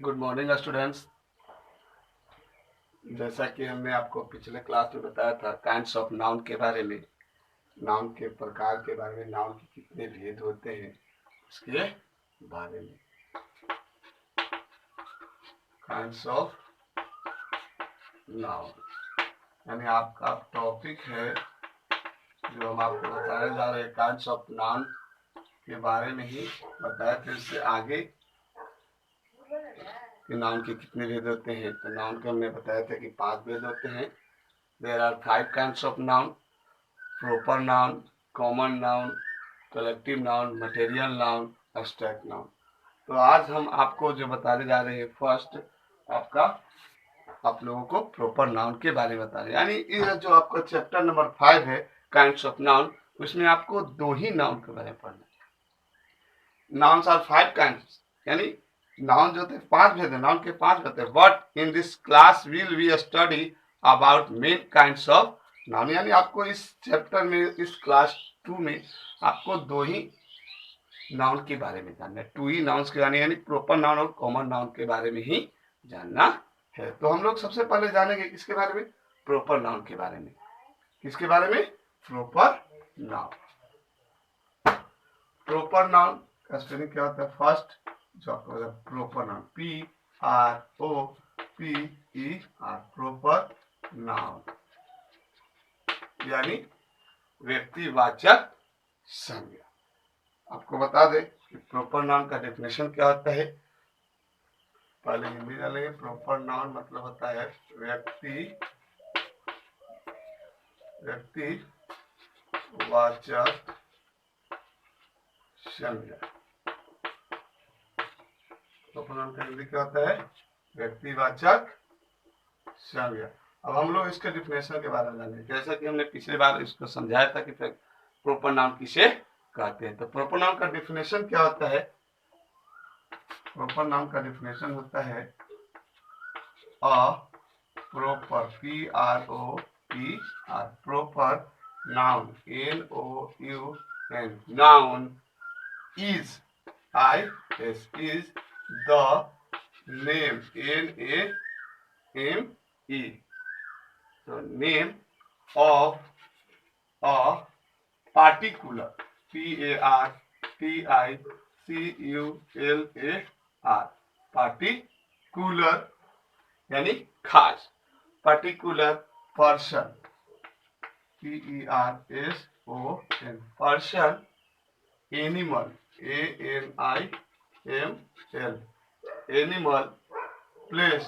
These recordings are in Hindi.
Good morning students. जैसा कि हमने आपको पिछले क्लास में बताया था काइंड्स ऑफ नाउन के बारे में, नाउन के प्रकार के बारे में, नाउन के कितने भेद होते हैं इसके बारे में। काइंड्स ऑफ नाउन यानी आपका टॉपिक है जो हम आपको बताने जा रहे हैं। काइंड्स ऑफ नाउन के बारे में ही बताया, फिर से आगे कि नाउन के कितने भेद होते हैं। तो नाउन के हमने बताया था कि 5 भेद होते हैं। There are 5 kinds of noun: proper noun, common noun, collective noun, material noun, abstract noun। तो आज हम आपको जो बताने जा रहे हैं, फर्स्ट आप लोगों को प्रॉपर नाउन के बारे में बता रहे हैं। यानी ये जो आपका चैप्टर नंबर 5 है काइंड्स ऑफ नाउन, उसमें आपको 2 ही नाउन के बारे में पढ़ना है। नाउन्स आर 5 काइंड्स, यानी नाउन जो थे 5 भेद है, नाउन के 5 भेद है। But in this class will we study about main kinds of noun. यानी आपको इस चैप्टर में, इस क्लास 2 में आपको 2 ही नाउन के बारे में जानना है। 2 ही नाउन्स के यानी प्रॉपर नाउन और कॉमन नाउन के बारे में ही जानना है। तो हम लोग सबसे पहले जानेंगे किसके बारे में? प्रॉपर नाउन के बारे में। किसके बारे में? Proper noun. प्रॉपर नाउन का स्पेलिंग क्या होता है? फर्स्ट जो आपको proper noun, PROPER, proper noun यानी व्यक्तिवाचक संज्ञा। आपको बता दें कि प्रॉपर नाउन का डेफिनेशन क्या होता है। पहले हिंदी डालेंगे। प्रॉपर नाउन मतलब होता है व्यक्तिवाचक संज्ञा। प्रॉपर नाउन का हिंदी क्या होता है? व्यक्तिवाचक संज्ञा। अब हम लोग इसके डिफिनेशन के बारे में जानेंगे। जैसा कि हमने पिछली बार इसको समझाया था कि प्रॉपर नाउन किसे कहते हैं। तो प्रॉपर नाउन का डिफिनेशन क्या होता है? प्रॉपर नाउन का डिफिनेशन होता है a proper, PROPER, proper noun, NOUN, noun is the name, NAME, so name of a particular, PARTICULAR, particular यानी खास, particular person, PERSON, person, animal, ANIMAL, animal, place,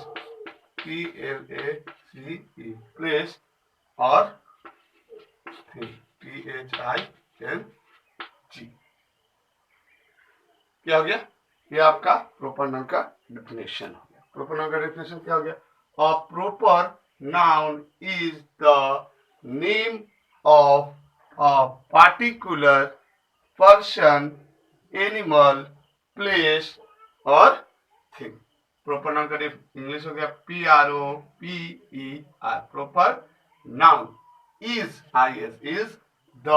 PLACE, place, और thing, THING। क्या हो गया? ये आपका प्रॉपर नाउन का डेफिनेशन हो गया। प्रॉपर नाउन का डेफिनेशन क्या हो गया? A proper noun is the name of a particular person, animal, place और थिंग। प्रॉपर नाउन का इंग्लिश हो गया PROPER, proper noun is the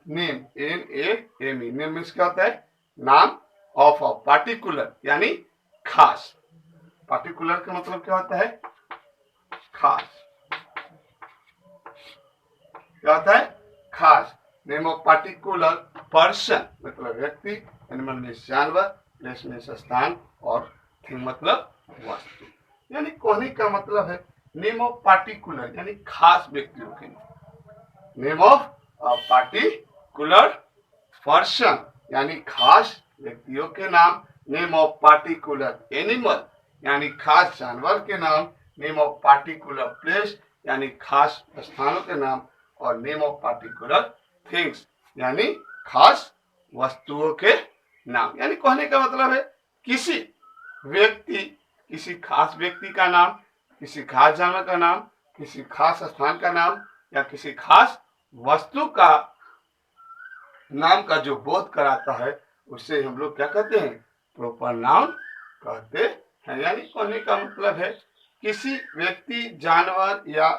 name, NAME, name means क्या होता है? नाम, ऑफ अ पार्टिकुलर यानी खास। पार्टिकुलर का मतलब क्या होता है? खास। क्या होता है? खास। नेम ऑफ पार्टिकुलर पर्सन मतलब व्यक्ति, एनिमल मीन्स जानवर, प्लेस मीन्स स्थान और थिंग मतलब वस्तु। यानी कहने का मतलब है नेम ऑफ पार्टिकुलर यानी खास व्यक्तियों के नाम, नेम ऑफ पार्टिकुलर पर्सन यानी खास व्यक्तियों के नाम, नेम ऑफ पार्टिकुलर एनिमल यानी खास जानवर के नाम, नेम ऑफ पार्टिकुलर प्लेस यानी खास स्थानों के नाम, और नेम ऑफ पार्टिकुलर थिंग्स यानी खास वस्तुओं के नाम। यानी कहने का मतलब है किसी व्यक्ति, किसी खास व्यक्ति का नाम, किसी खास जानवर का नाम, किसी खास स्थान का नाम या किसी खास वस्तु का नाम का जो बोध कराता है उससे हम लोग क्या कहते हैं? प्रॉपर नाउन कहते हैं। यानी कहने का मतलब है किसी व्यक्ति, जानवर या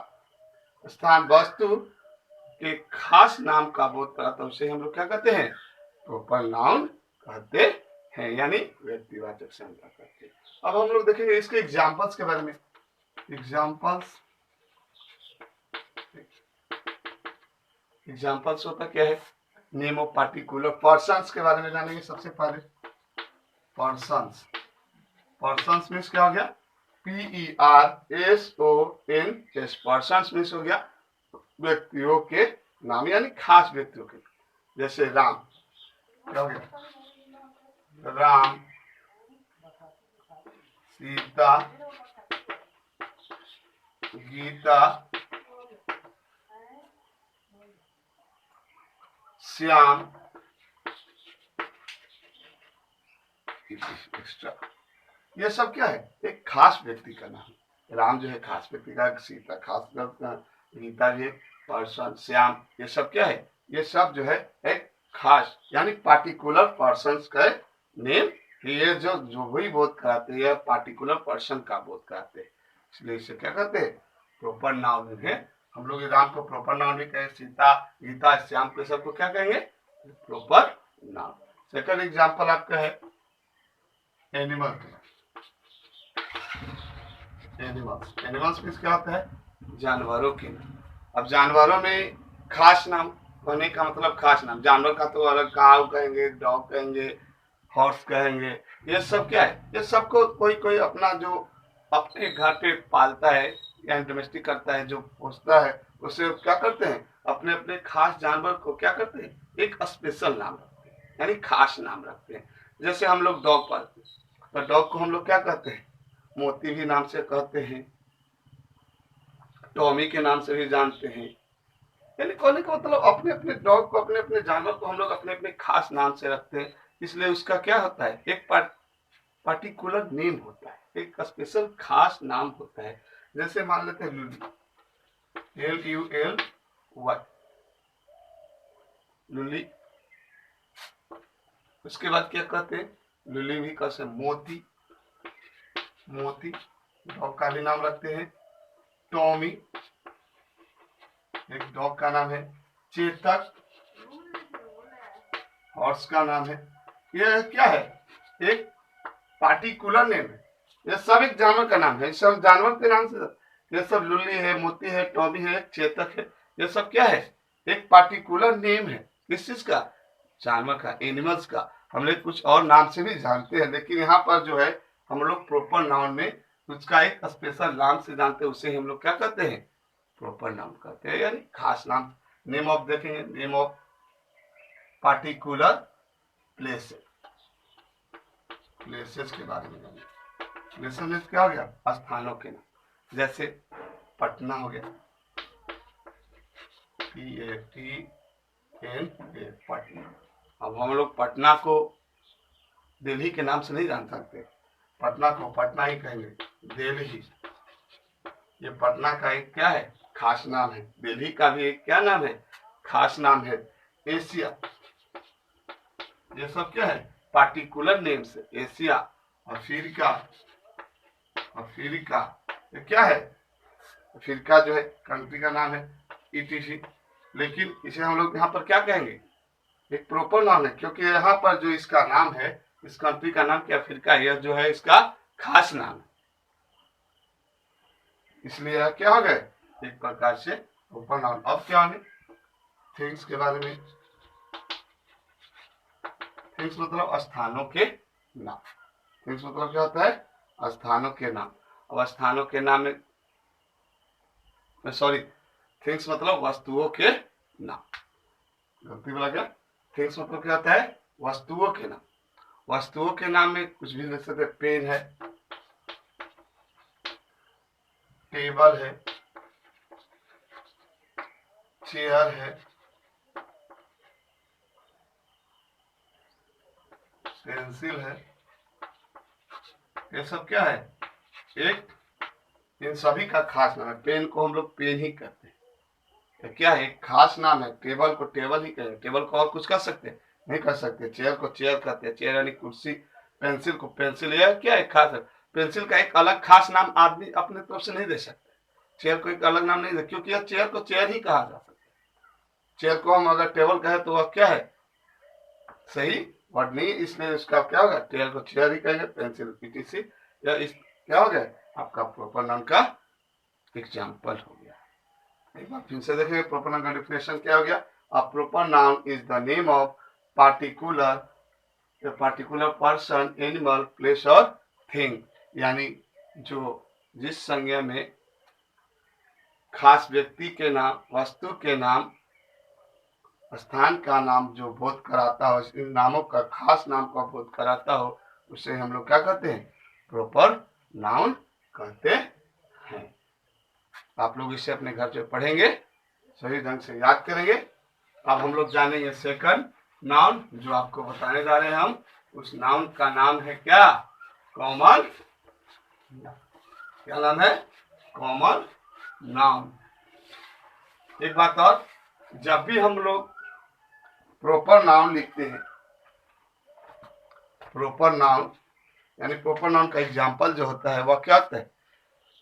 स्थान, वस्तु के खास नाम का बोध कराता है उसे हम लोग क्या कहते हैं? प्रॉपर नाउन कहते हैं, यानी व्यक्तिवाचक संज्ञा कहते हैं। अब हम लोग देखेंगे इसके एग्जाम्पल्स के बारे में। एग्जाम्पल्स होता क्या है, नेम ऑफ पार्टिकुलर पर्सन्स के बारे में जानेंगे सबसे पहले। पर्सन्स मीन्स क्या हो गया, PERSONS, पर्सन्स मीन्स हो गया व्यक्तियों के नाम, यानी खास व्यक्तियों के। जैसे राम, क्या हो गया, राम, सीता, गीता, श्याम, एक्स्ट्रा। ये सब क्या है, एक खास व्यक्ति का नाम। राम जो है खास व्यक्ति का, सीता खास, गीता भी पर्सन, श्याम, ये सब क्या है, ये सब जो है एक खास यानी पार्टिकुलर पर्सन्स का नेम। ये जो वही बोध कराते हैं, पार्टिकुलर पर्सन का बोध कराते हैं, इसलिए इसे क्या कहते हैं, प्रॉपर नाउन है। हम लोग राम को प्रॉपर नाउन भी कहें, सीता, गीता, श्याम के सबको क्या कहेंगे, प्रॉपर नाउन। सेकंड एग्जांपल आपका है एनिमल का। एनिमल्स मीन्स क्या होता है, जानवरों के नाम। अब जानवरों में खास नाम होने का मतलब खास नाम, जानवर का तो अलग, काऊ कहेंगे, डॉग कहेंगे, हॉर्स कहेंगे, ये सब क्या है, ये सबको कोई कोई अपना जो अपने घर पे पालता है या डोमेस्टिक करता है, जो पोसता है, उसे क्या करते हैं, अपने अपने खास जानवर को क्या करते हैं, एक स्पेशल नाम रखते हैं, यानी खास नाम रखते हैं। जैसे हम लोग डॉग पालते हैं, तो डॉग को हम लोग क्या कहते हैं, मोती भी नाम से कहते हैं, टॉमी के नाम से भी जानते हैं। यानी कहने का मतलब अपने अपने डॉग को, अपने अपने जानवर को हम लोग अपने अपने खास नाम से रखते हैं, इसलिए उसका क्या होता है, एक पार्टिकुलर नेम होता है, एक स्पेशल खास नाम होता है। जैसे मान लेते हैं लुली, LULY, लुली। उसके बाद क्या कहते हैं, लुली भी कहते हैं मोती, डॉग का भी नाम रखते हैं। टॉमी एक डॉग का नाम है। चेतक हॉर्स का नाम है। ये क्या है, एक पार्टिकुलर नेम है, ये सब एक जानवर का नाम है, सब जानवर के नाम से। ये सब लुली है, मोती है, टॉमी है, चेतक है, ये सब क्या है, एक पार्टिकुलर नेम है। किस चीज का, जानवर का, एनिमल्स का। हम लोग कुछ और नाम से भी जानते हैं, लेकिन यहाँ पर जो है हम लोग प्रॉपर नाउन में उसका एक स्पेशल नाम से जानते हैं, उसे हम लोग क्या कहते हैं, प्रॉपर नाम कहते हैं, यानी खास नाम। नेम ऑफ देखेंगे, नेम ऑफ पार्टिकुलर प्लेसेस के बारे में जानेंगे। प्लेसेस क्या हो गया, स्थानों के नाम। जैसे पटना हो गया, PATNA, पटना। अब हम लोग पटना को दिल्ली के नाम से नहीं जान सकते, पटना को पटना ही कहेंगे, दिल्ली। ये पटना का एक क्या है, खास नाम है। दिल्ली का भी एक क्या नाम है, खास नाम है। एशिया, ये सब क्या है, पार्टिकुलर नेम से। एशिया, अफ्रीका, ये क्या है, अफ्रीका जो है कंट्री का नाम है, ETC। लेकिन इसे हम लोग यहाँ पर क्या कहेंगे, एक प्रॉपर नाम है, क्योंकि यहाँ पर जो इसका नाम है, इस कंट्री का नाम क्या, अफ्रीका, यह जो है इसका खास नाम है, इसलिए यह क्या हो गए, एक प्रकार से प्रॉपर नाम। अब क्या होंगे, थिंग्स के बारे में। थिंग्स मतलब स्थानों के नाम। थिंग्स मतलब क्या होता है, स्थानों के नाम। अब स्थानों के नाम में सॉरी, थिंग्स मतलब वस्तुओं के नाम, गलती बोला क्या। थिंग्स मतलब क्या होता है, वस्तुओं के नाम। वस्तुओं के नाम में कुछ भी लिख सकते, पेन है, टेबल है, चेयर है, पेंसिल है, ये सब क्या है, एक इन सभी का खास नाम है। पेन को हम लोग पेन ही कहते हैं, तो क्या है, एक खास नाम है। टेबल को टेबल ही कहेंगे, टेबल को और कुछ कर सकते हैं, नहीं कर सकते। चेयर को चेयर कहते हैं, चेयर यानी कुर्सी। पेंसिल को पेंसिल, यह क्या है, खास है। पेंसिल का एक अलग खास नाम आदमी अपने तरफ से नहीं दे सकते, चेयर को एक अलग नाम नहीं दे, क्योंकि यह चेयर को चेयर ही कहा जा सकता है। चेयर को हम अगर टेबल कहे तो वह क्या है, सही वर्ड नहीं, इसलिए इसका क्या होगा, चेयर को चेयर ही कहेंगे, पेंसिल ETC। इस क्या हो गया आपका प्रॉपर नाउन का एग्जाम्पल हो गया। एक बार फिर से देखेंगे प्रॉपर नाउन का डेफिनेशन क्या हो गया। A proper noun is the name of particular person, animal, place और थिंग, यानी जो जिस संज्ञा में खास व्यक्ति के नाम, वस्तु के नाम, स्थान का नाम जो बोध कराता हो, इन नामों का खास नाम का बोध कराता हो, उसे हम लोग क्या कहते हैं, प्रॉपर नाउन कहते हैं। आप लोग इसे अपने घर पे पढ़ेंगे, सही ढंग से याद करेंगे। अब हम लोग जानेंगे सेकंड नाउन, जो आपको बताने जा रहे हैं हम। उस नाउन का नाम है क्या, कॉमन। क्या नाम है, कॉमन नाउन। एक बात और, जब भी हम लोग प्रॉपर नाउन लिखते हैं, प्रॉपर नाउन यानी प्रॉपर नाउन का एग्जाम्पल जो होता है वह क्या होता है,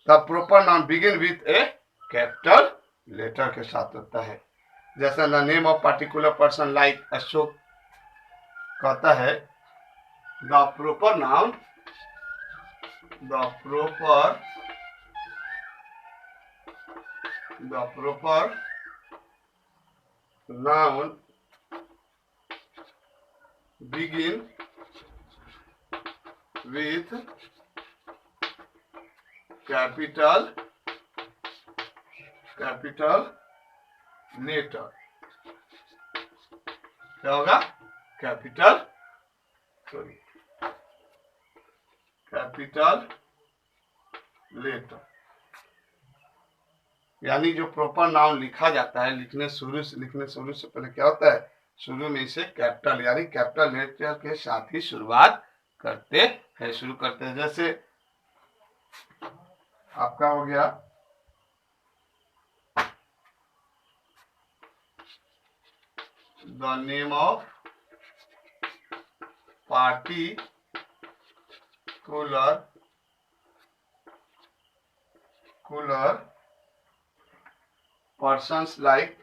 the proper noun begin with a capital letter के साथ होता है। जैसा the name of particular person like Ashok कहता है, the proper noun begin with capital letter। क्या होगा, कैपिटल लेटर। यानी जो प्रॉपर नाउन लिखा जाता है, लिखने शुरू से पहले क्या होता है, शुरू में इसे कैपिटल यानी कैपिटल लेटर के साथ ही शुरुआत करते हैं। जैसे आपका हो गया the name of particular persons like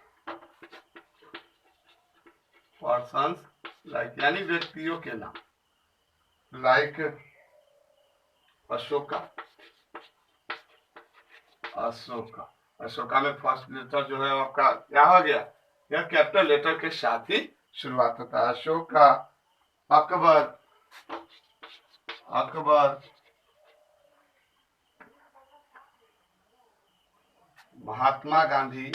यानी व्यक्तियों के नाम, लाइक अशोका में फर्स्ट लेटर जो है आपका क्या हो गया, यह कैपिटल लेटर के साथ ही शुरुआत होता है। Ashoka, Akbar, Mahatma Gandhi,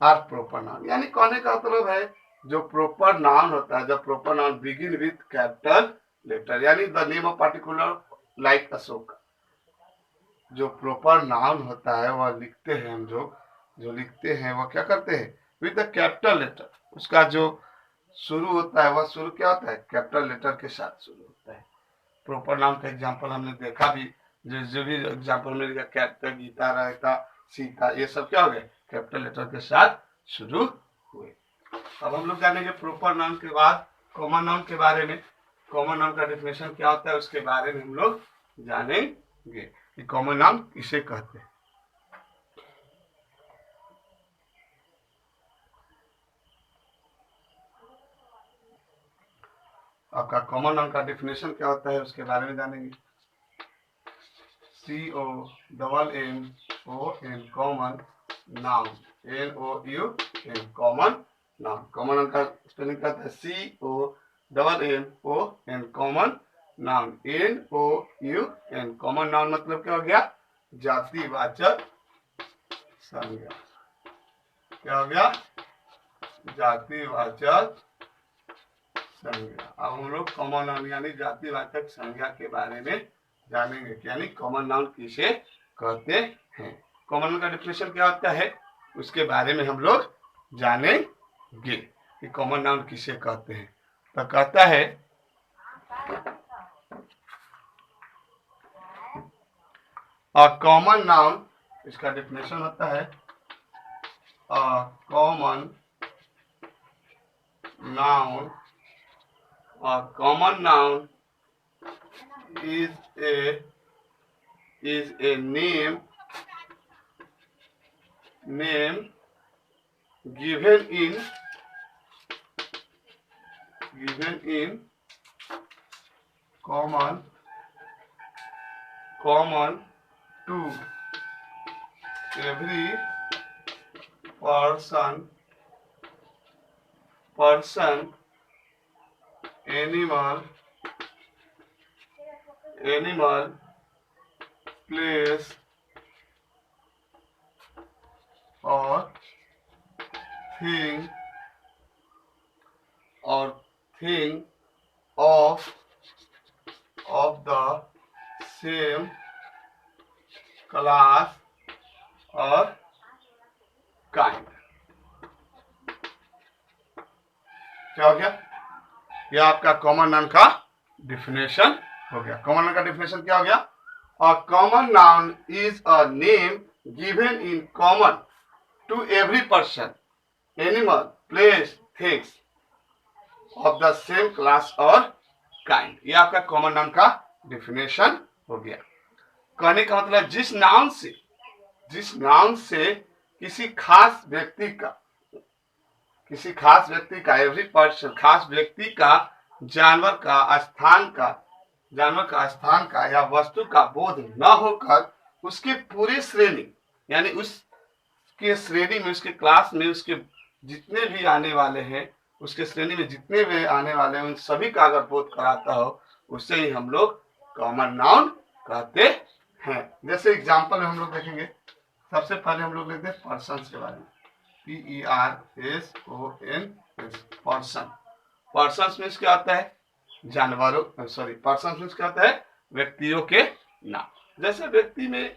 are proper noun. यानी कहने का मतलब है जो प्रॉपर नाउन होता है, जब proper noun begin with capital letter, यानी the name of particular like Ashok, जो प्रॉपर नाउन होता है वह लिखते हैं हम लोग, जो लिखते हैं वह क्या करते हैं, विद द कैपिटल लेटर। उसका जो शुरू होता है वह शुरू क्या होता है, कैपिटल लेटर के साथ शुरू होता है। प्रॉपर नाउन का एग्जाम्पल हमने देखा भी, जो भी एग्जाम्पल में लिखा, कैपिटल गीता, रायता, सीता, ये सब क्या हो गए, कैपिटल लेटर के साथ शुरू हुए। अब हम लोग जानेंगे प्रॉपर नाउन के बाद कॉमन नाउन के बारे में। कॉमन नाउन का डेफिनेशन क्या होता है उसके बारे में हम लोग जानेंगे कि कॉमन नाउन किसे कहते हैं। आपका कॉमन नाउन का डेफिनेशन क्या होता है उसके बारे में जानेंगे। COMMON common noun, NOUN common noun. Common noun का स्पेलिंग क्या होता है, COMMON common noun, NOUN common noun मतलब क्या हो गया, जातिवाचक संज्ञा। क्या हो गया, जातिवाचक संज्ञा। अब हम लोग कॉमन नाउन यानी जातिवाचक संज्ञा के बारे में जानेंगे, यानी कॉमन नाउन किसे कहते हैं। कॉमन नाउन का डेफिनेशन क्या होता है उसके बारे में हम लोग जानेंगे कि कॉमन नाउन किसे कहते हैं। तो कहता है अ कॉमन नाउन, इसका डेफिनेशन होता है अ common noun is a name given in common to every person, animal, place or thing of the same class or kind। क्या हो गया? यह आपका कॉमन नाउन का डिफिनेशन हो गया। कॉमन नाउन का डिफिनेशन क्या हो गया? A common noun is a name given in common to every person, animal, place, things of the same class और काइंड। ये आपका कॉमन नाउन का डिफिनेशन हो गया। कहने का मतलब जिस नाउन से किसी खास व्यक्ति का एवरी पर्सन, खास व्यक्ति का, जानवर का स्थान का या वस्तु का बोध न होकर उसके पूरे श्रेणी, यानी उसके श्रेणी में, उसके क्लास में, उसके जितने भी आने वाले हैं, उसके श्रेणी में जितने भी आने वाले हैं, उन सभी का अगर बोध कराता हो, उसे ही हम लोग कॉमन नाउन कहते हैं। जैसे एग्जाम्पल में हम लोग देखेंगे, सबसे पहले हम लोग लेते हैं पर्सन के बारे में। PERSON, पर्सन मीन्स क्या होता है? जानवरों, पर्सन मीन्स क्या होता है? व्यक्तियों के नाम। जैसे व्यक्ति में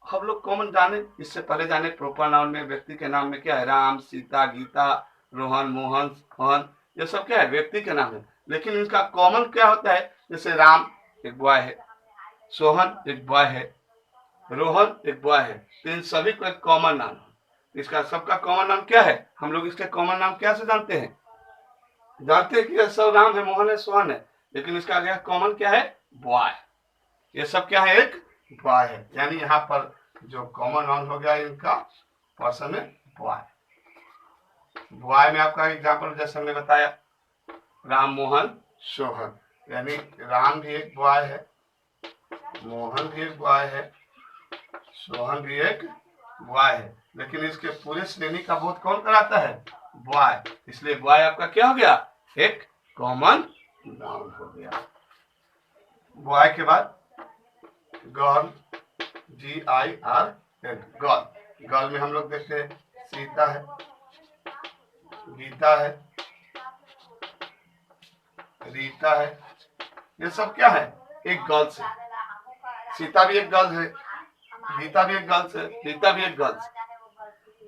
हम लोग कॉमन जाने, इससे पहले जाने प्रॉपर नाउन में व्यक्ति के नाम में क्या है? राम, सीता, गीता, रोहन, मोहन, सोहन, ये सब क्या है? व्यक्ति के नाम है। लेकिन इनका कॉमन क्या होता है? जैसे राम एक बॉय है, सोहन एक बॉय है, रोहन एक बॉय है, तो इन सभी को एक कॉमन नाम है। इसका सबका कॉमन नाम क्या है? हम लोग इसके कॉमन नाम क्या से जानते हैं कि सब नाम है, मोहन है, सोहन है, लेकिन इसका क्या कॉमन क्या है? बॉय। ये सब क्या है? एक बॉय है। यानी यहाँ पर जो कॉमन नाउन हो गया इनका पर्सन में बॉय। बॉय में आपका एग्जाम्पल जैसे हमने बताया, राम, मोहन, सोहन, यानी राम भी एक बॉय है, मोहन भी एक बॉय है, सोहन भी एक बॉय है, लेकिन इसके पूरे श्रेणी का बोध कौन कराता है? बॉय। इसलिए बॉय आपका क्या हो गया? एक कॉमन नाउन हो गया। बॉय के बाद गर्ल, GIRL, गर्ल में हम लोग देखते हैं सीता है, गीता है, रीता है, ये सब क्या है? एक गर्ल्स है। सीता भी एक गर्ल है, गीता भी एक गर्ल्स है, रीता भी एक गर्ल्स है।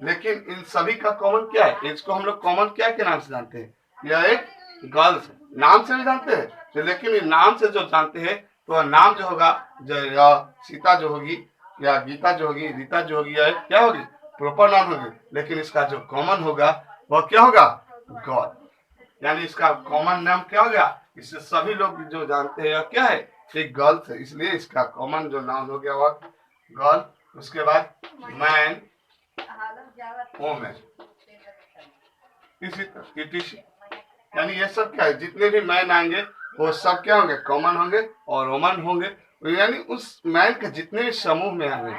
लेकिन इन सभी का कॉमन क्या है? इसको हम लोग कॉमन क्या के नाम से जानते हैं? यह एक गर्ल्स है, नाम से भी जानते हैं, तो लेकिन इन नाम से जो जानते हैं, तो नाम जो होगा, या सीता जो होगी, या गीता जो होगी, रीता जो होगी, या क्या होगी? प्रॉपर नाम होगी। लेकिन इसका जो कॉमन होगा वह क्या होगा? गर्ल। यानी इसका कॉमन नाम क्या हो गया? इससे सभी लोग जो जानते हैं क्या है? एक गर्ल्स है, इसलिए इसका कॉमन जो नाउन हो गया वह गर्ल। उसके बाद मैन, वोमेन, इसी तरह यानी ये सब क्या है? जितने भी मैन आएंगे वो सब क्या होंगे? कॉमन होंगे और वोमन होंगे। यानी उस मैन के जितने भी समूह में आएंगे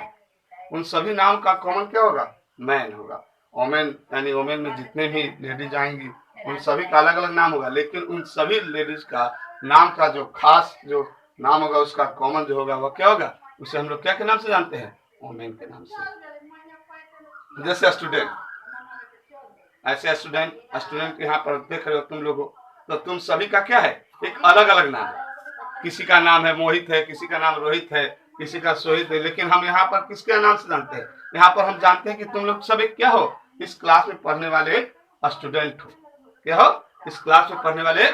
उन सभी नाम का कॉमन क्या होगा? मैन होगा। वोमेन, यानी वोमेन में जितने भी लेडीज आएंगी उन सभी का अलग अलग नाम होगा, लेकिन उन सभी लेडीज का नाम का जो खास जो नाम होगा, उसका कॉमन जो होगा वह क्या होगा? उसे हम लोग क्या के नाम से जानते हैं? वोमेन के नाम से। जैसे स्टूडेंट, ऐसे स्टूडेंट यहाँ पर देख रहे हो तुम लोगों, तो तुम सभी का क्या है? एक अलग अलग नाम है। किसी का नाम है मोहित है, किसी का नाम रोहित है, किसी का सोहित है, लेकिन हम यहाँ पर किसके नाम से जानते हैं? यहाँ पर हम जानते हैं कि तुम लोग सब एक क्या हो? इस क्लास में पढ़ने वाले एक स्टूडेंट हो। क्या हो? इस क्लास में पढ़ने वाले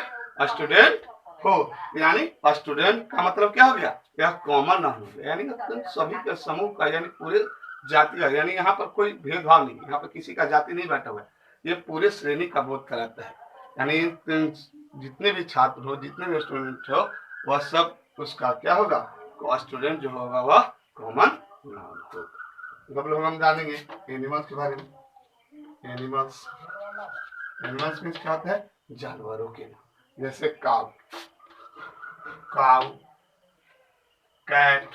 स्टूडेंट हो। यानी स्टूडेंट का मतलब क्या हो गया? यह कॉमन नाम हो गया, यानी तुम सभी के समूह का, यानी पूरे जाति का, यानी यहाँ पर कोई भेदभाव नहीं, यहाँ पर किसी का जाति नहीं बैठा हुआ है, ये पूरे श्रेणी का बोध कराता है। यानी जितने भी छात्र हो, जितने भी स्टूडेंट हो, वह सब उसका क्या होगा, स्टूडेंट जो होगा वह कॉमन नाउन होगा। अब लोग हम जानेंगे एनिमल्स के बारे में। एनिमल्स, एनिमल्स मीन्स क्या होता है, जानवरों के नाम। जैसे cow, cow, cat,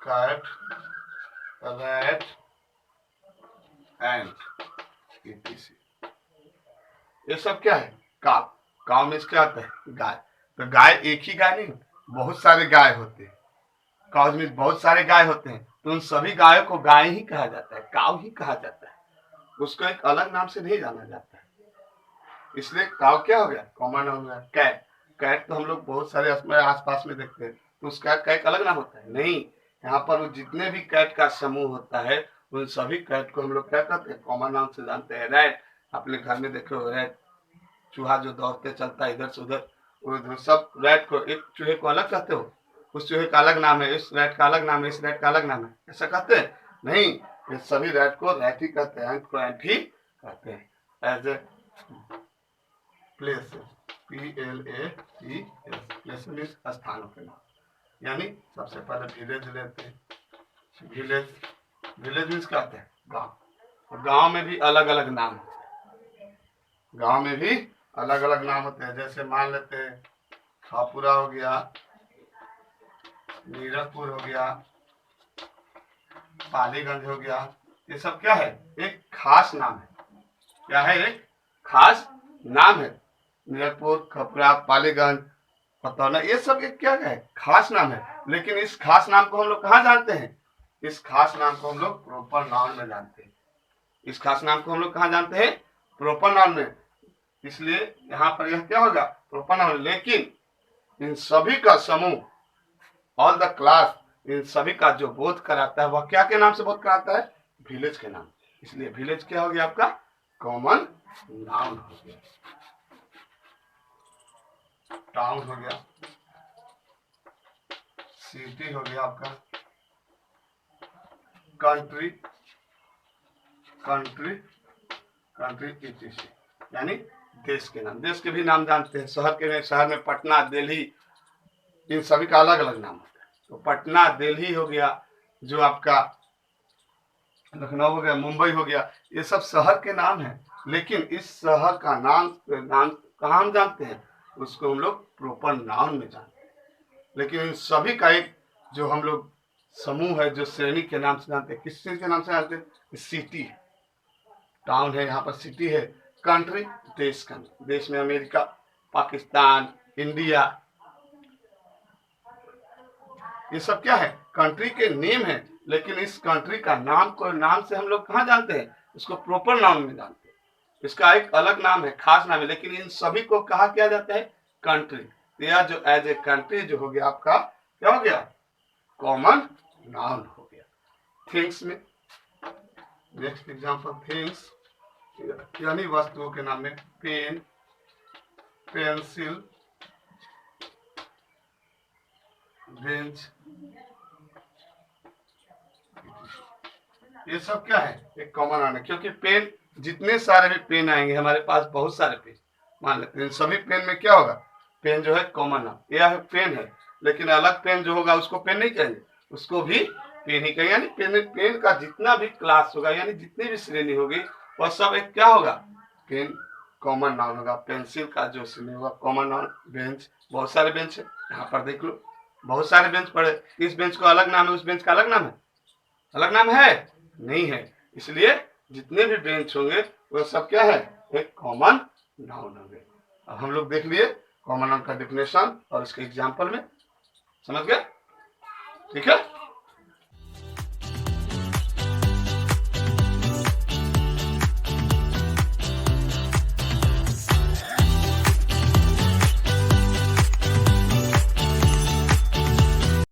cat, rat and etc। ये सब क्या है, काउ। काउ मीन्स क्या होता है, गाय। तो गाय एक ही गाय नहीं, बहुत सारे गाय होते हैं। काउ मीन्स बहुत सारे गाय होते हैं, तो उन सभी गायों को गाय ही कहा जाता है, काउ ही कहा जाता है। उसको एक अलग नाम से नहीं जाना जाता है, इसलिए काउ क्या हो गया, कॉमन हो गया। कैट, कैट तो हम लोग बहुत सारे अपने आसपास में देखते हैं, तो उस कैट का एक अलग नाम होता है, नहीं। यहाँ पर जितने भी कैट का समूह होता है उन सभी कैट को हम लोग क्या कहते हैं, कॉमन नाम से जानते हैं। रैट, अपने घर में देखे हो रैट, चूहा जो दौड़ते चलता है इधर से उधर, उधर सब रैट को, एक चूहे को अलग कहते हो, उस चूहे का अलग नाम है, इस रैट का अलग नाम है, इस रैट का अलग नाम है, ऐसा कहते हैं नहीं। ये सभी रैट को रैट ही कहते हैं, को एंट ही कहते हैं। As a place, PLACES, place means स्थानों के नाम। यानी सबसे पहले विलेज लेते हैं। विलेज, विलेज मीन्स क्या होता है, गांव। गांव में भी अलग अलग नाम होते हैं, गांव में भी अलग अलग नाम होते हैं। जैसे मान लेते हैं खापुरा हो गया, नीरजपुर हो गया, पालीगंज हो गया, ये सब क्या है, एक खास नाम है। क्या है, एक खास नाम है। नीरजपुर, खपुरा, पालीगंज, पतौना, ये सब एक क्या है, खास नाम है। लेकिन इस खास नाम को हम लोग कहाँ जानते हैं, इस खास नाम को हम लोग प्रॉपर नाउन में जानते हैं। इस खास नाम को हम लोग कहाँ जानते हैं, प्रॉपर नाउन में। इसलिए यहाँ पर यह क्या होगा, प्रॉपर नाउन। लेकिन इन सभी का समूह, ऑल द क्लास, इन सभी का जो बोध कराता है वह क्या के नाम से बोध कराता है, विलेज के नाम। इसलिए विलेज क्या हो गया आपका, कॉमन नाउन हो गया। टाउन हो गया, सिटी हो गया आपका, कंट्री, कंट्री, कंट्री etc। यानी देश के नाम। देश के भी नाम जानते हैं। शहर के, शहर में पटना, दिल्ली, इन सभी का अलग अलग नाम होता है। तो पटना, दिल्ली हो गया, जो आपका लखनऊ हो गया, मुंबई हो गया, ये सब शहर के नाम हैं। लेकिन इस शहर का नाम कहाँ हम जानते हैं, उसको हम लोग प्रॉपर नाउन में जानते हैं। लेकिन इन सभी का एक जो हम लोग समूह है, जो श्रेणी के नाम से जानते हैं, किस चीज के नाम से जानते हैं, सिटी है, टाउन है, यहाँ पर सिटी है। कंट्री, देश का, देश में अमेरिका, पाकिस्तान, इंडिया, ये सब क्या है, कंट्री के नेम है। लेकिन इस कंट्री का नाम को नाम से हम लोग कहाँ जानते हैं, इसको प्रॉपर नाउन में जानते हैं। इसका एक अलग नाम है, खास नाम है। लेकिन इन सभी को कहा किया जाता है, कंट्री। यह जो एज ए कंट्री जो हो गया आपका, क्या हो गया, कॉमन नाउन हो गया। थिंग्स में नेक्स्ट एग्जांपल, थिंग्स यानी वस्तुओं के नाम में पेन, पेंसिल, बेंच, ये सब क्या है, एक कॉमन नाउन है। क्योंकि पेन, जितने सारे भी पेन आएंगे हमारे पास, बहुत सारे पेन मान लेते हैं, सभी पेन में क्या होगा, पेन जो है कॉमन नाउन। यह पेन है, लेकिन अलग पेन जो होगा उसको पेन नहीं कहेंगे, उसको भी पेन ही कहेंगे। यानी पेन, पेन का जितना भी क्लास होगा, यानी जितनी भी श्रेणी होगी, वह सब एक क्या होगा, पेन कॉमन नाउन होगा। पेंसिल का जो श्रेणी होगा कॉमन नाउन। बेंच, बहुत सारे बेंच है, यहाँ पर देख लो, बहुत सारे बेंच पड़े। इस बेंच को अलग नाम है, उस बेंच का अलग नाम है, अलग नाम है नहीं है। इसलिए जितने भी बेंच होंगे वो सब क्या है, एक कॉमन नाउन होंगे। अब हम लोग देख लिए कॉमन नाउन का डेफिनेशन और इसके एग्जांपल में, समझ गए, ठीक है।